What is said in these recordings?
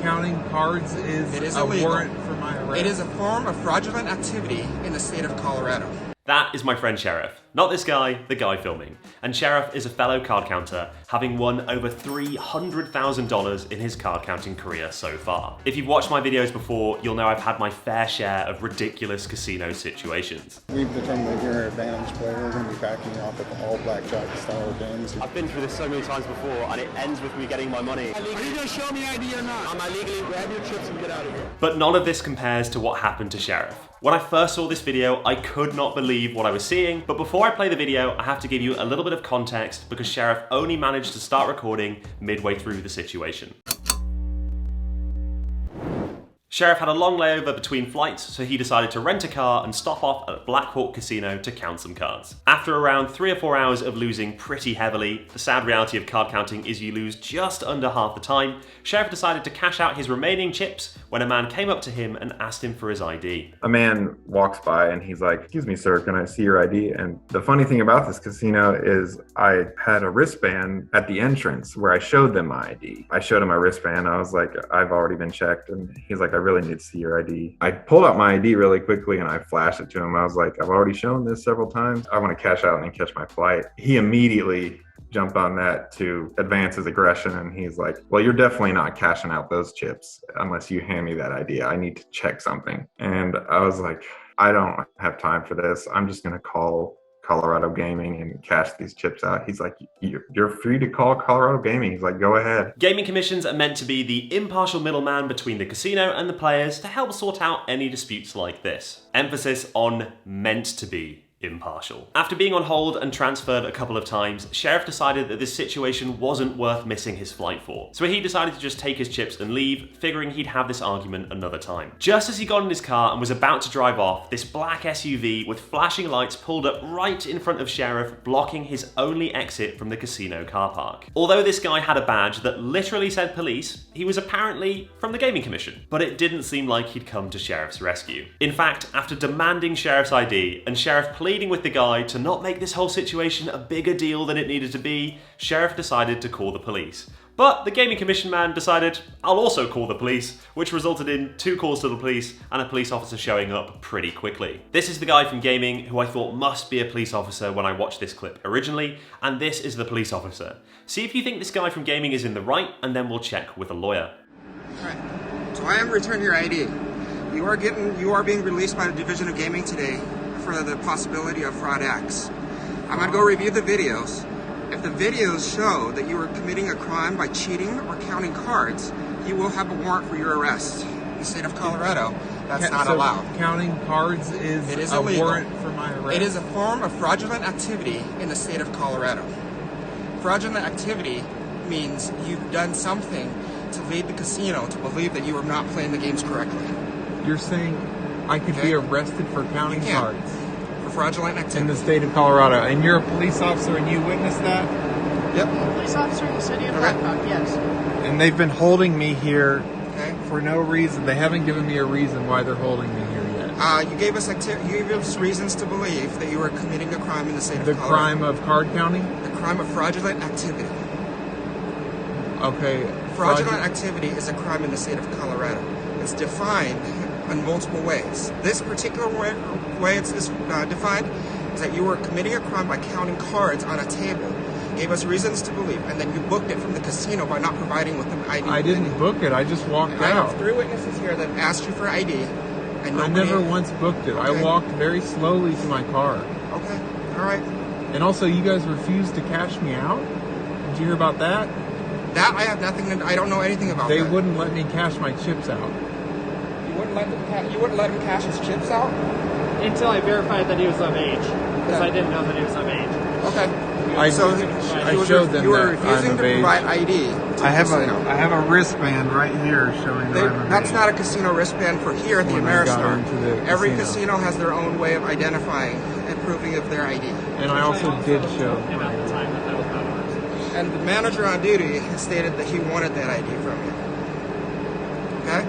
counting cards is a warrant for my arrest? It is a form of fraudulent activity in the state of Colorado. That is my friend Sherif. Not this guy, the guy filming. And Sherif is a fellow card counter, having won over $300,000 in his card counting career so far. If you've watched my videos before, you'll know I've had my fair share of ridiculous casino situations. We've determined that you're an advantage player. We're going to be backing you off with all blackjack style games. I've been through this so many times before, and it ends with me getting my money. Are you going to show me ID or not? Am I legally? Grab your chips and get out of here. But none of this compares to what happened to Sherif. When I first saw this video, I could not believe what I was seeing, but before I play the video, I have to give you a little bit of context because Sherif only managed to start recording midway through the situation. Sherif had a long layover between flights, so he decided to rent a car and stop off at Black Hawk Casino to count some cards. After around 3 or 4 hours of losing pretty heavily, the sad reality of card counting is you lose just under half the time, Sherif decided to cash out his remaining chips when a man came up to him and asked him for his ID. A man walks by and he's like, "Excuse me, sir, can I see your ID?" And the funny thing about this casino is I had a wristband at the entrance where I showed them my ID. I showed him my wristband. I was like, "I've already been checked." And he's like, "I really need to see your ID." I pulled out my ID really quickly and I flashed it to him. I was like, "I've already shown this several times. I want to cash out and catch my flight." He immediately jumped on that to advance his aggression, and he's like, "Well, you're definitely not cashing out those chips unless you hand me that ID. I need to check something." And I was like, "I don't have time for this. I'm just going to call Colorado Gaming and cash these chips out." He's like, "You're free to call Colorado Gaming." He's like, "Go ahead." Gaming commissions are meant to be the impartial middleman between the casino and the players to help sort out any disputes like this. Emphasis on meant to be impartial. After being on hold and transferred a couple of times, Sherif decided that this situation wasn't worth missing his flight for. So he decided to just take his chips and leave, figuring he'd have this argument another time. Just as he got in his car and was about to drive off, this black SUV with flashing lights pulled up right in front of Sherif, blocking his only exit from the casino car park. Although this guy had a badge that literally said police, he was apparently from the Gaming Commission. But it didn't seem like he'd come to Sherif's rescue. In fact, after demanding Sherif's ID and Sherif pleading with the guy to not make this whole situation a bigger deal than it needed to be, Sherif decided to call the police. But the Gaming Commission man decided, "I'll also call the police," which resulted in 2 calls to the police and a police officer showing up pretty quickly. This is the guy from Gaming who I thought must be a police officer when I watched this clip originally, and this is the police officer. See if you think this guy from Gaming is in the right, and then we'll check with a lawyer. Alright, so I am returning your ID. You are being released by the Division of Gaming today for the possibility of fraud acts. I'm going to go review the videos. If the videos show that you are committing a crime by cheating or counting cards, you will have a warrant for your arrest. In the state of Colorado, that's not allowed. Counting cards is a illegal. warrant for my arrest? It is a form of fraudulent activity in the state of Colorado. Fraudulent activity means you've done something to lead the casino to believe that you are not playing the games correctly. You're saying I could be arrested for counting cards? For fraudulent activity. In the state of Colorado. And you're a police officer and you witnessed that? Yep. Police officer in the city of Black Hawk, yes. And they've been holding me here for no reason. They haven't given me a reason why they're holding me here yet. You gave us reasons to believe that you were committing a crime in the state of Colorado. The crime of card counting? The crime of fraudulent activity. Okay. Fraudulent activity is a crime in the state of Colorado. It's defined in multiple ways. This particular way it's defined is that you were committing a crime by counting cards on a table, gave us reasons to believe, and then you booked it from the casino by not providing with an ID. I didn't book it. I just walked out. I have 3 witnesses here that asked you for ID. And I never once booked it. Okay. I walked very slowly to my car. Okay. All right. And also, you guys refused to cash me out? Did you hear about that? That I have nothing to, I don't know anything about They that. wouldn't let me cash my chips out. You wouldn't let him cash his chips out? Until I verified that he was of age. Because I didn't know that he was of age. Okay. I showed them you were that refusing I'm of to age. provide ID. I have a wristband right here showing that I'm of That's age. not a casino wristband for here at the When I got Ameristar. into the Every casino. casino has their own way of identifying and proving of their ID. And I also did show. And at the time that was not ours. And the manager on duty stated that he wanted that ID from you. Okay?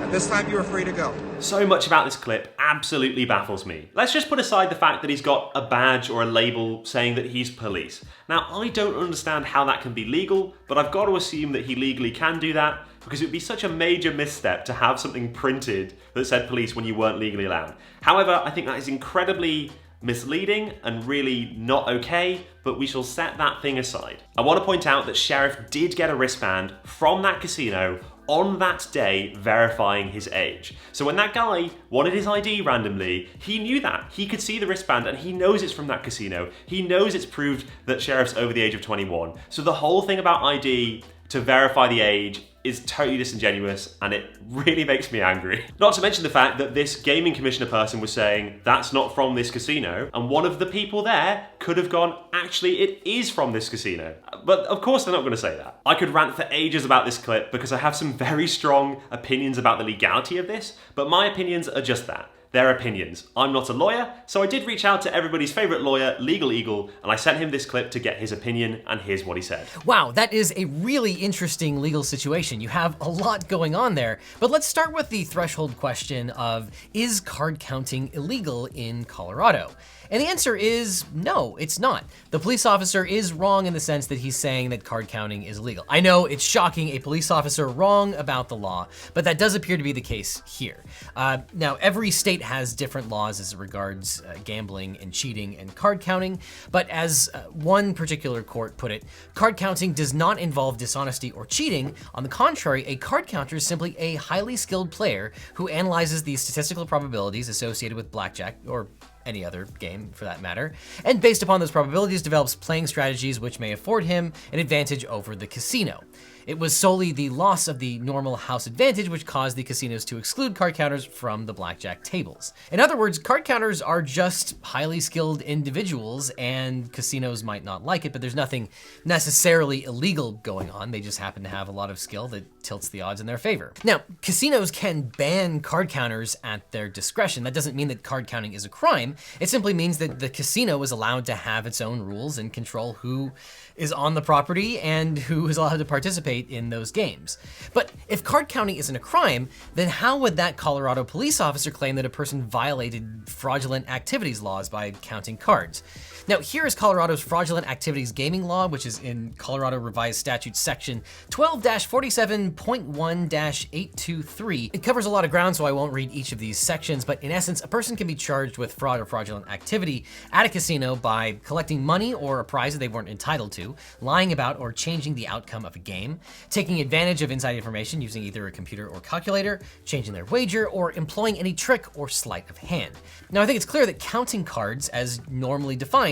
At this time, you are free to go. So much about this clip absolutely baffles me. Let's just put aside the fact that he's got a badge or a label saying that he's police. Now, I don't understand how that can be legal, but I've got to assume that he legally can do that because it would be such a major misstep to have something printed that said police when you weren't legally allowed. However, I think that is incredibly misleading and really not okay, but we shall set that thing aside. I want to point out that Sherif did get a wristband from that casino on that day verifying his age. So when that guy wanted his ID randomly, he knew that. He could see the wristband and he knows it's from that casino. He knows it's proved that Sherif's over the age of 21. So the whole thing about ID to verify the age is totally disingenuous, and it really makes me angry. Not to mention the fact that this gaming commissioner person was saying that's not from this casino, and one of the people there could have gone, actually it is from this casino. But of course they're not going to say that. I could rant for ages about this clip because I have some very strong opinions about the legality of this, but my opinions are just that. Their opinions. I'm not a lawyer, so I did reach out to everybody's favorite lawyer, Legal Eagle, and I sent him this clip to get his opinion, and here's what he said. Wow, that is a really interesting legal situation. You have a lot going on there, but let's start with the threshold question of, is card counting illegal in Colorado? And the answer is no, it's not. The police officer is wrong in the sense that he's saying that card counting is illegal. I know it's shocking, a police officer wrong about the law, but that does appear to be the case here. Now, every state has different laws as it regards gambling and cheating and card counting, but as one particular court put it, card counting does not involve dishonesty or cheating. On the contrary, a card counter is simply a highly skilled player who analyzes the statistical probabilities associated with blackjack, or any other game for that matter, and based upon those probabilities develops playing strategies which may afford him an advantage over the casino. It was solely the loss of the normal house advantage which caused the casinos to exclude card counters from the blackjack tables. In other words, card counters are just highly skilled individuals, and casinos might not like it, but there's nothing necessarily illegal going on. They just happen to have a lot of skill that tilts the odds in their favor. Now, casinos can ban card counters at their discretion. That doesn't mean that card counting is a crime. It simply means that the casino is allowed to have its own rules and control who is on the property and who is allowed to participate in those games. But if card counting isn't a crime, then how would that Colorado police officer claim that a person violated fraudulent activities laws by counting cards? Now, here is Colorado's fraudulent activities gaming law, which is in Colorado Revised Statute Section 12-47.1-823. It covers a lot of ground, so I won't read each of these sections, but in essence, a person can be charged with fraud or fraudulent activity at a casino by collecting money or a prize that they weren't entitled to, lying about or changing the outcome of a game, taking advantage of inside information using either a computer or calculator, changing their wager, or employing any trick or sleight of hand. Now, I think it's clear that counting cards, as normally defined,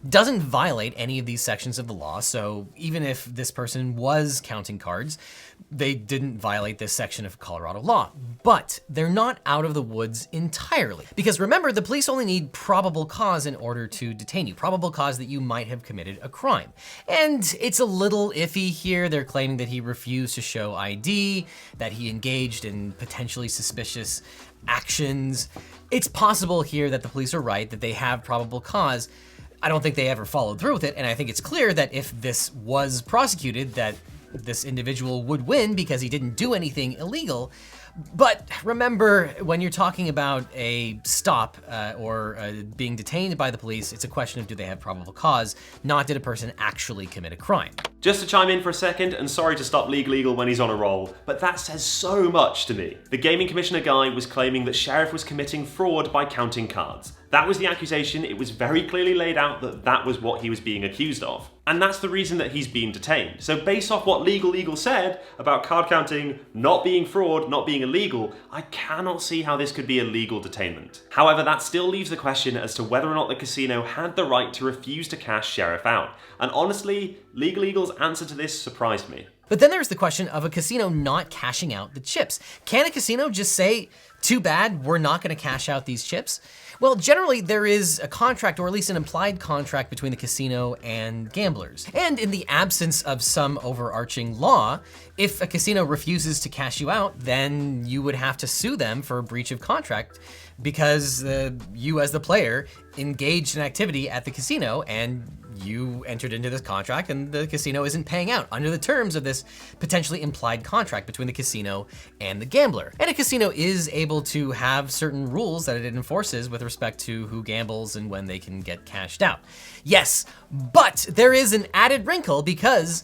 doesn't violate any of these sections of the law, so even if this person was counting cards, they didn't violate this section of Colorado law. But they're not out of the woods entirely. Because remember, the police only need probable cause in order to detain you. Probable cause that you might have committed a crime. And it's a little iffy here. They're claiming that he refused to show ID, that he engaged in potentially suspicious actions. It's possible here that the police are right, that they have probable cause. I don't think they ever followed through with it, and I think it's clear that if this was prosecuted, that this individual would win because he didn't do anything illegal. But remember, when you're talking about a stop or being detained by the police, it's a question of do they have probable cause, not did a person actually commit a crime. Just to chime in for a second, and sorry to stop Legal Eagle when he's on a roll, but that says so much to me. The gaming commissioner guy was claiming that Sherif was committing fraud by counting cards. That was the accusation. It was very clearly laid out that that was what he was being accused of. And that's the reason that he's been detained. So based off what Legal Eagle said about card counting not being fraud, not being illegal, I cannot see how this could be a legal detainment. However, that still leaves the question as to whether or not the casino had the right to refuse to cash Sherif out. And honestly, Legal Eagle's answer to this surprised me. But then there's the question of a casino not cashing out the chips. Can a casino just say, too bad, we're not gonna cash out these chips? Well, generally there is a contract, or at least an implied contract, between the casino and gamblers. And in the absence of some overarching law, if a casino refuses to cash you out, then you would have to sue them for a breach of contract because you as the player engaged in activity at the casino and you entered into this contract and the casino isn't paying out under the terms of this potentially implied contract between the casino and the gambler. And a casino is able to have certain rules that it enforces with respect to who gambles and when they can get cashed out. Yes, but there is an added wrinkle because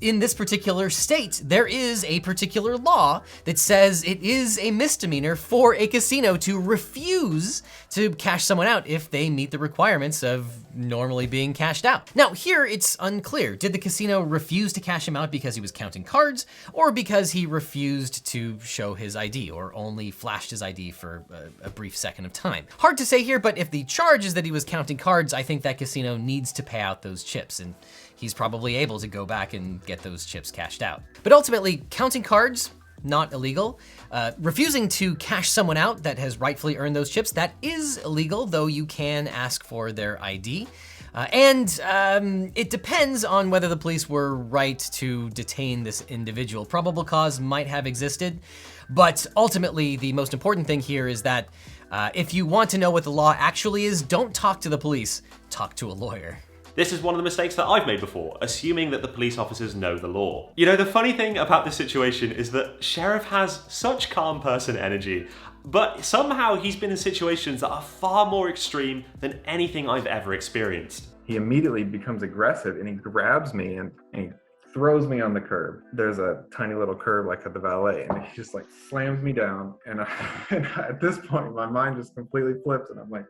In this particular state, there is a particular law that says it is a misdemeanor for a casino to refuse to cash someone out if they meet the requirements of normally being cashed out. Now here it's unclear. Did the casino refuse to cash him out because he was counting cards, or because he refused to show his ID, or only flashed his ID for a brief second of time? Hard to say here, but if the charge is that he was counting cards, I think that casino needs to pay out those chips, and he's probably able to go back and get those chips cashed out. But ultimately, counting cards, not illegal. Refusing to cash someone out that has rightfully earned those chips, that is illegal, though you can ask for their ID. It depends on whether the police were right to detain this individual. Probable cause might have existed, but ultimately the most important thing here is that if you want to know what the law actually is, don't talk to the police, talk to a lawyer. This is one of the mistakes that I've made before, assuming that the police officers know the law. You know, the funny thing about this situation is that Sherif has such calm person energy, but somehow he's been in situations that are far more extreme than anything I've ever experienced. He immediately becomes aggressive and he grabs me and he throws me on the curb. There's a tiny little curb like at the valet, and he just like slams me down. And at this point, my mind just completely flips, and I'm like,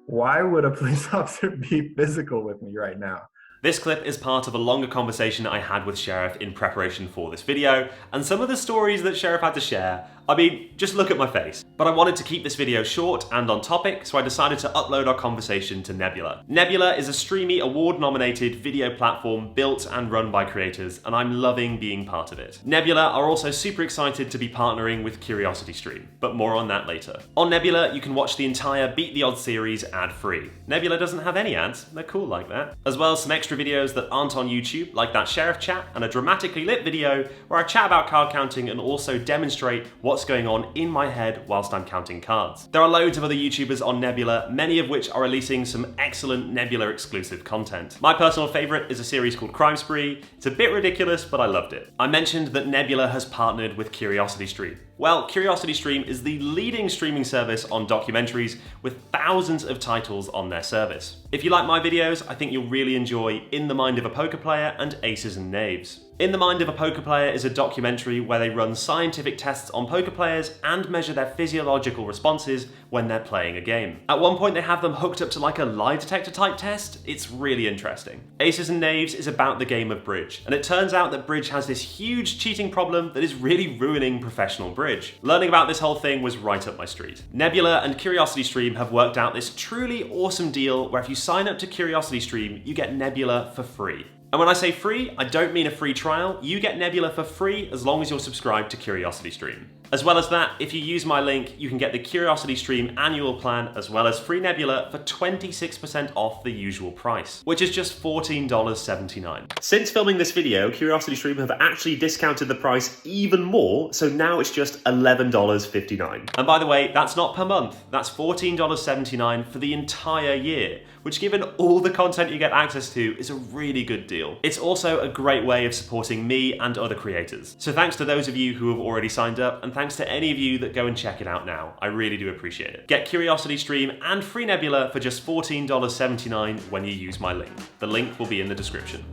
why would a police officer be physical with me right now? This clip is part of a longer conversation I had with Sherif in preparation for this video, and some of the stories that Sherif had to share, I mean, just look at my face. But I wanted to keep this video short and on topic, so I decided to upload our conversation to Nebula. Nebula is a Streamy award-nominated video platform built and run by creators, and I'm loving being part of it. Nebula are also super excited to be partnering with CuriosityStream, but more on that later. On Nebula, you can watch the entire Beat the Odds series ad-free. Nebula doesn't have any ads, they're cool like that. As well as some extra videos that aren't on YouTube, like that Sherif chat and a dramatically lit video where I chat about card counting and also demonstrate what's going on in my head whilst I'm counting cards. There are loads of other YouTubers on Nebula, many of which are releasing some excellent Nebula exclusive content. My personal favourite is a series called Crime Spree. It's a bit ridiculous, but I loved it. I mentioned that Nebula has partnered with CuriosityStream. Well, CuriosityStream is the leading streaming service on documentaries with thousands of titles on their service. If you like my videos, I think you'll really enjoy In the Mind of a Poker Player and Aces and Knaves. In the Mind of a Poker Player is a documentary where they run scientific tests on poker players and measure their physiological responses when they're playing a game. At one point they have them hooked up to like a lie detector type test. It's really interesting. Aces and Knaves is about the game of bridge, and it turns out that bridge has this huge cheating problem that is really ruining professional bridge. Learning about this whole thing was right up my street. Nebula and CuriosityStream have worked out this truly awesome deal where if you sign up to CuriosityStream, you get Nebula for free. And when I say free, I don't mean a free trial. You get Nebula for free as long as you're subscribed to CuriosityStream. As well as that, if you use my link, you can get the CuriosityStream annual plan as well as free Nebula for 26% off the usual price, which is just $14.79. Since filming this video, CuriosityStream have actually discounted the price even more, so now it's just $11.59. And by the way, that's not per month, that's $14.79 for the entire year, which given all the content you get access to is a really good deal. It's also a great way of supporting me and other creators. So thanks to those of you who have already signed up, and thanks to any of you that go and check it out now. I really do appreciate it. Get CuriosityStream and free Nebula for just $14.79 when you use my link. The link will be in the description.